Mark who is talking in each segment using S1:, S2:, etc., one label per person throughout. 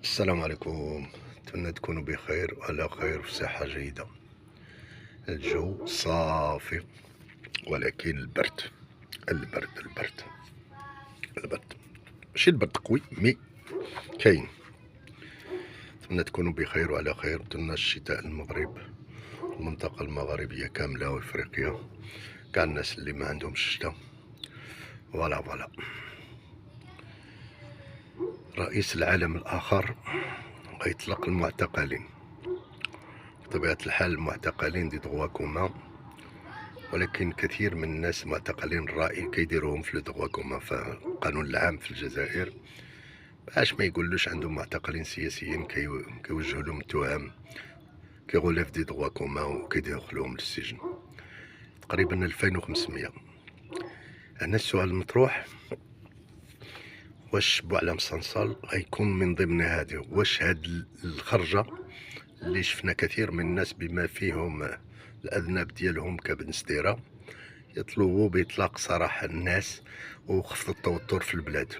S1: السلام عليكم. أتمنى تكونوا بخير وعلى خير في صحة جيدة. الجو صافي، ولكن البرد ماشي البرد قوي مي كاين. أتمنى تكونوا بخير وعلى خير. درنا الشتاء المغرب، المنطقة المغربية كاملة وإفريقيا، كاع الناس اللي ما عندهمش الشتاء. فوالا رئيس العالم الآخر غيطلق المعتقلين. بطبيعة الحال المعتقلين دي دغوا كوما، ولكن كثير من الناس معتقلين الرأي كيديروهم في لو كوما في القانون العام في الجزائر، باش ما يقولوش عندهم معتقلين سياسيين كيوجهوا لهم التهم كيغوليف دي دغوا كوما وكيدخلوهم للسجن. تقريبا 2500. هنا السؤال المطروح، واش بوعلام صنصال غيكون من ضمن هذه؟ واش هاد الخرجة اللي شفنا كثير من الناس بما فيهم الأذناب ديالهم كابن سديرة يطلبوا بإطلاق سراح الناس وخفض التوتر في البلاد؟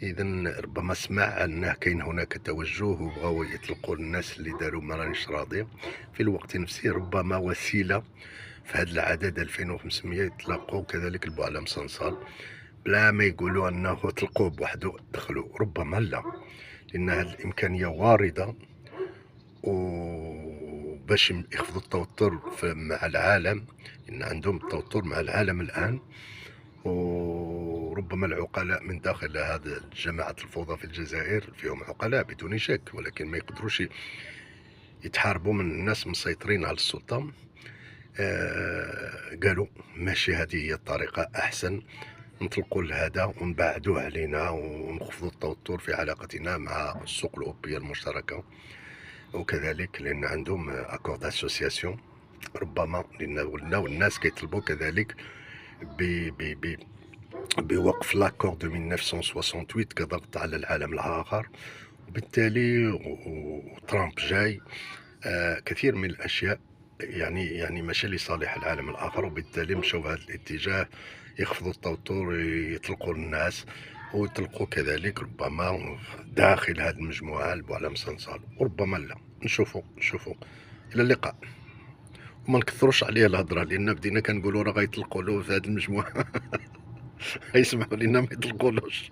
S1: إذا ربما سمع أنه كاين هناك توجه وبغاو يطلقوا الناس اللي داروا ما رانيش راضي، في الوقت نفسه ربما وسيلة في هذا العدد 2500 يطلقوا كذلك البوعلام صنصال بلا ما يقولوا أنه طلقوه بوحده دخلوا. ربما لا، لأن هذه الإمكانية واردة، وباش يخفضوا التوتر مع العالم، لأن عندهم التوتر مع العالم الآن، وربما العقلاء من داخل هذا جماعة الفوضى في الجزائر فيهم عقلاء بدون شك، ولكن ما يقدروش يتحاربوا من الناس مسيطرين على السلطة. قالوا ماشي هذه هي الطريقة، أحسن نطلقوا لهذا ونبعدوه علينا ونخفضوا التوتر في علاقتنا مع السوق الأوروبية المشتركة، وكذلك لأن عندهم أكورد داسوسياسيون. ربما لأن ولاو الناس كيطلبوا كذلك بوقف لاكور دو 1968 كضغط على العالم الآخر، وبالتالي ترامب جاي كثير من الأشياء يعني ماشي لصالح العالم الآخر، وبالتالي مشاو بهذا الاتجاه، يخفضوا التوتر، يطلقوا الناس ويطلقوا كذلك ربما داخل هذه المجموعة البوعلام صنصال. وربما لا، نشوفوا إلى اللقاء. وما نكثروش عليه الهضره، لان بدينا كنقولوا راه غيطلقوا له في هذه المجموعه غيسمحوا لنا ما يطلقولوش